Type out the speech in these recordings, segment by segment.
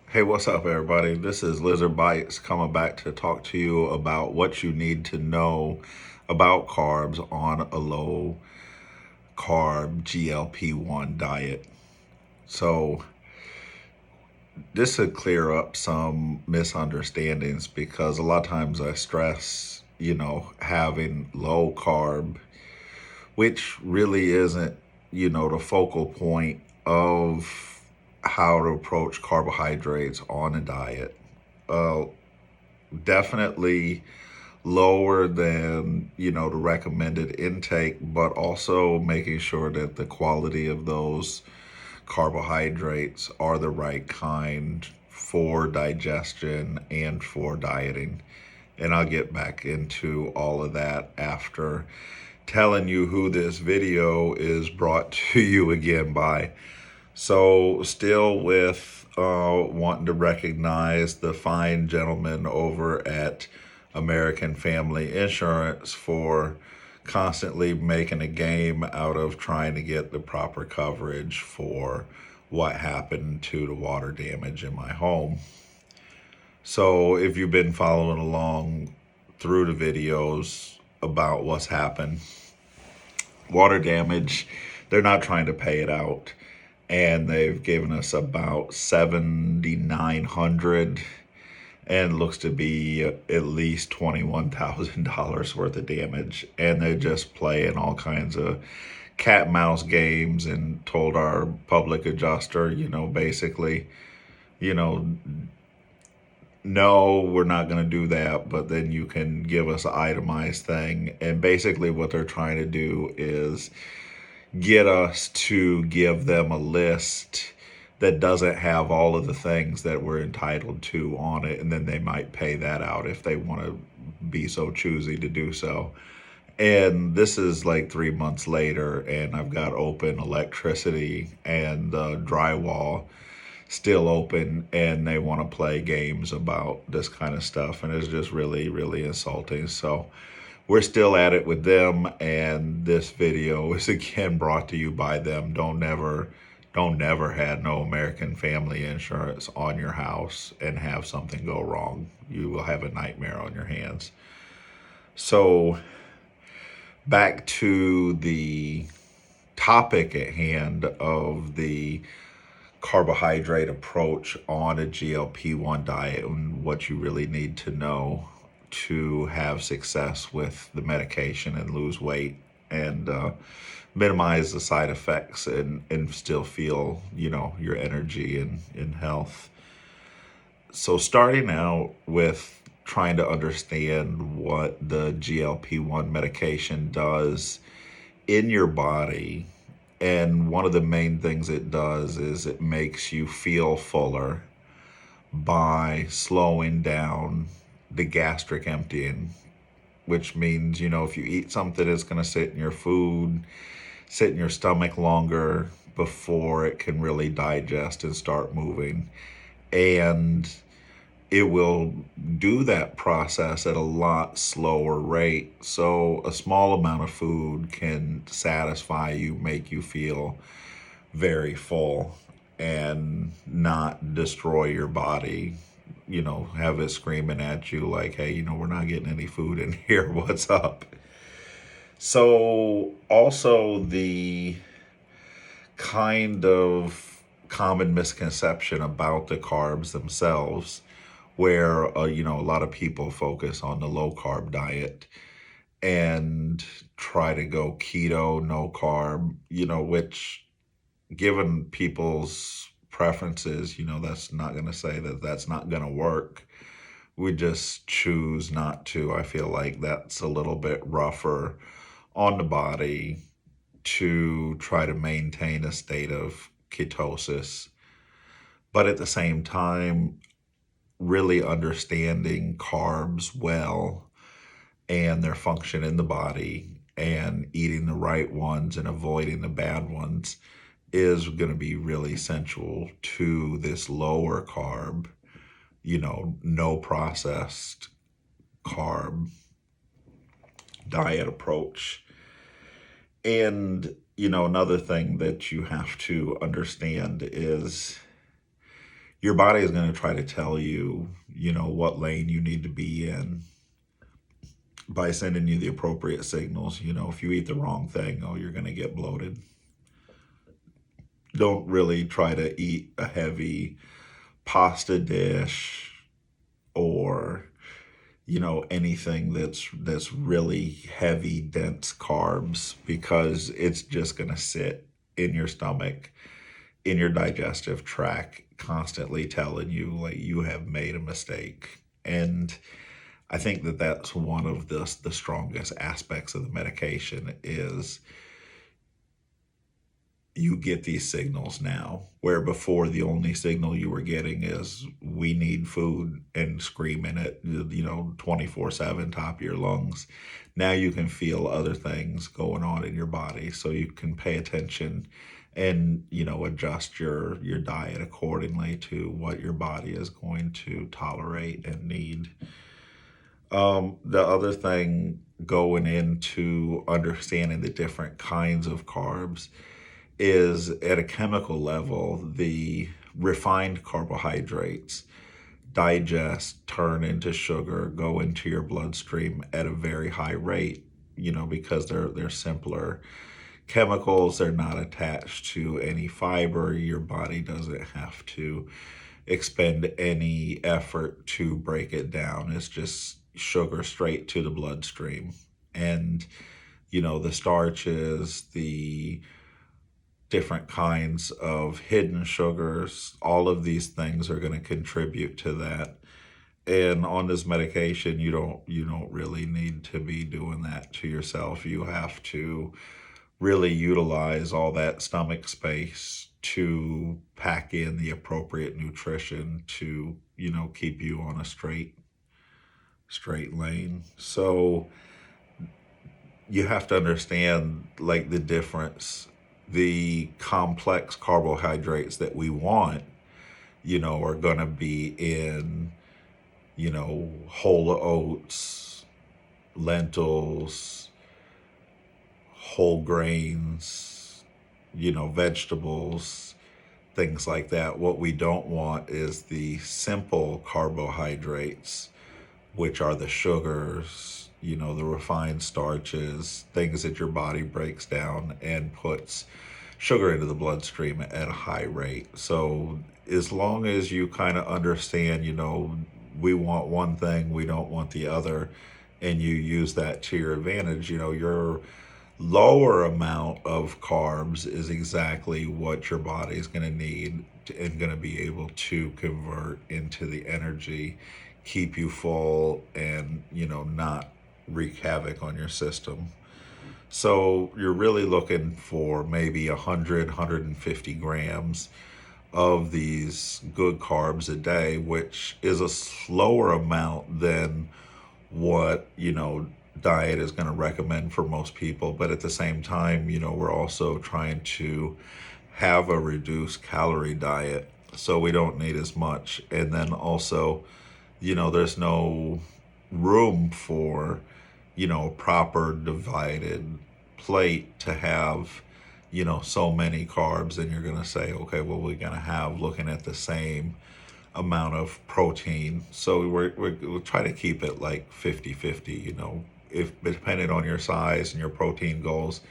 Hey, what's up, everybody? This is Lizard Bites coming back to talk to you about what you need to know about carbs on a low carb GLP-1 diet. So, this would clear up some misunderstandings because a lot of times I stress, having low carb, which really isn't, the focal point of how to approach carbohydrates on a diet. Uh, Definitely lower than the recommended intake, but also making sure that the quality of those carbohydrates are the right kind for digestion and for dieting. And I'll get back into all of that after telling you who this video is brought to you again by. So, still with wanting to recognize the fine gentleman over at American Family Insurance for constantly making a game out of trying to get the proper coverage for what happened to the water damage in my home. So, if you've been following along through the videos about what's happened, water damage, they're not trying to pay it out, and they've given us about 7,900 and looks to be at least $21,000 worth of damage. And they're just playing all kinds of cat and mouse games and told our public adjuster, basically, you know, no, we're not going to do that, but then you can give us an itemized thing. And basically what they're trying to do is get us to give them a list that doesn't have all of the things that we're entitled to on it, and then they might pay that out if they want to be so choosy to do so. And this is like 3 months later, and I've got open electricity and drywall still open, and they want to play games about this kind of stuff, and it's just really, really insulting. So we're still at it with them, and this video is again brought to you by them. Don't never have no American Family Insurance on your house and have something go wrong. You will have a nightmare on your hands. So back to the topic at hand of the carbohydrate approach on a GLP-1 diet and what you really need to know to have success with the medication and lose weight and minimize the side effects and still feel, your energy and health. So starting out with trying to understand what the GLP-1 medication does in your body. And one of the main things it does is it makes you feel fuller by slowing down the gastric emptying, which means, if you eat something, it's going to sit in your food, sit in your stomach longer before it can really digest and start moving. And it will do that process at a lot slower rate. So a small amount of food can satisfy you, make you feel very full and not destroy your body, have it screaming at you like, hey, we're not getting any food in here. What's up? So also the kind of common misconception about the carbs themselves where a lot of people focus on the low carb diet and try to go keto, no carb, which given people's preferences, that's not going to say that that's not going to work. We just choose not to. I feel like that's a little bit rougher on the body to try to maintain a state of ketosis. But at the same time, really understanding carbs well and their function in the body and eating the right ones and avoiding the bad ones is going to be really essential to this lower carb, no processed carb diet approach. And, another thing that you have to understand is your body is going to try to tell you, what lane you need to be in by sending you the appropriate signals. If you eat the wrong thing, oh, you're going to get bloated. Don't really try to eat a heavy pasta dish or anything that's really heavy, dense carbs, because it's just going to sit in your stomach, in your digestive tract, constantly telling you like you have made a mistake. And I think that that's one of the strongest aspects of the medication is you get these signals now, where before the only signal you were getting is we need food and screaming it, 24/7, top of your lungs. Now you can feel other things going on in your body, so you can pay attention and, adjust your diet accordingly to what your body is going to tolerate and need. The other thing going into understanding the different kinds of carbs is at a chemical level, the refined carbohydrates digest, turn into sugar, go into your bloodstream at a very high rate, because they're simpler chemicals. They're not attached to any fiber. Your body doesn't have to expend any effort to break it down. It's just sugar straight to the bloodstream. And, the starches, the different kinds of hidden sugars, all of these things are going to contribute to that. And on this medication, you don't really need to be doing that to yourself. You have to really utilize all that stomach space to pack in the appropriate nutrition to, keep you on a straight lane. So you have to understand like the difference. The complex carbohydrates that we want, are going to be in, whole oats, lentils, whole grains, vegetables, things like that. What we don't want is the simple carbohydrates, which are the sugars, the refined starches, things that your body breaks down and puts sugar into the bloodstream at a high rate. So as long as you kind of understand, we want one thing, we don't want the other, and you use that to your advantage, your lower amount of carbs is exactly what your body is going to need and going to be able to convert into the energy, keep you full, and not wreak havoc on your system. So you're really looking for maybe 150 grams of these good carbs a day, which is a slower amount than what diet is going to recommend for most people. But at the same time, we're also trying to have a reduced calorie diet, so we don't need as much. And then also, there's no room for a proper divided plate to have so many carbs. And you're going to say, okay, well, we're going to have looking at the same amount of protein. So we'll try to keep it like 50-50, if depending on your size and your protein goals,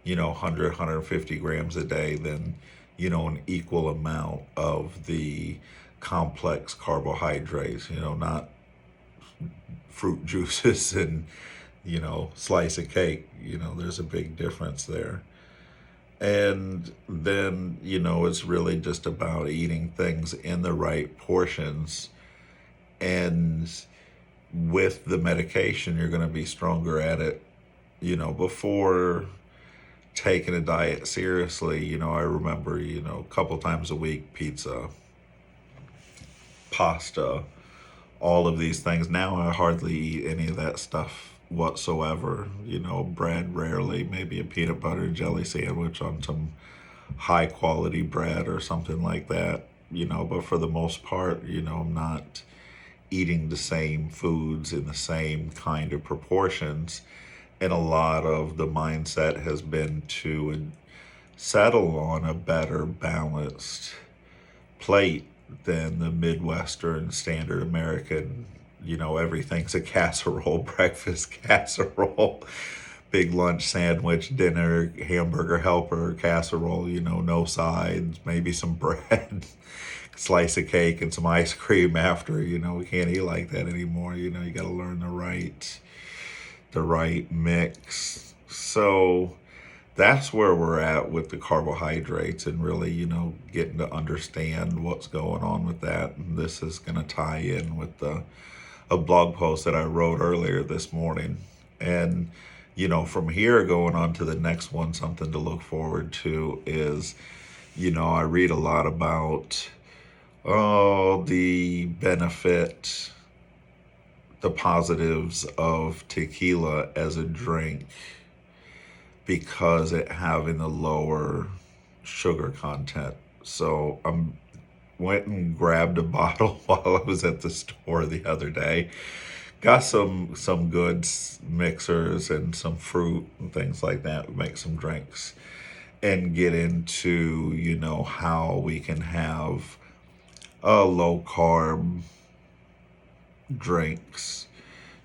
150 grams a day, then, an equal amount of the complex carbohydrates, not fruit juices and, slice of cake. There's a big difference there. And then, it's really just about eating things in the right portions. And with the medication, you're going to be stronger at it. Before taking a diet seriously, I remember, a couple times a week, pizza, pasta, all of these things. Now I hardly eat any of that stuff whatsoever. Bread rarely, maybe a peanut butter and jelly sandwich on some high quality bread or something like that. But for the most part, I'm not eating the same foods in the same kind of proportions. And a lot of the mindset has been to settle on a better balanced plate than the Midwestern standard American. You know, everything's a casserole, breakfast casserole, big lunch sandwich, dinner, hamburger helper, casserole, you know, no sides, maybe some bread, slice of cake, and some ice cream after. You know, we can't eat like that anymore. You know, you got to learn the right mix. So that's where we're at with the carbohydrates, and really, you know, getting to understand what's going on with that. And this is going to tie in with a blog post that I wrote earlier this morning. And, you know, from here going on to the next one, something to look forward to is, you know, I read a lot about, oh, the benefit, the positives of tequila as a drink because it having a lower sugar content. So I went and grabbed a bottle while I was at the store the other day. Got some good mixers and some fruit and things like that. We make some drinks and get into, you know, how we can have a low carb drinks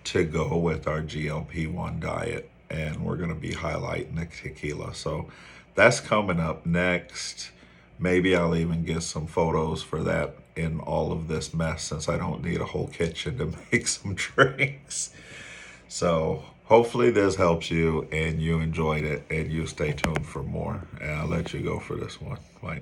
to go with our GLP-1 diet. And we're going to be highlighting the tequila. So that's coming up next. Maybe I'll even get some photos for that in all of this mess, since I don't need a whole kitchen to make some drinks. So hopefully this helps you and you enjoyed it, and you stay tuned for more. And I'll let you go for this one. Bye.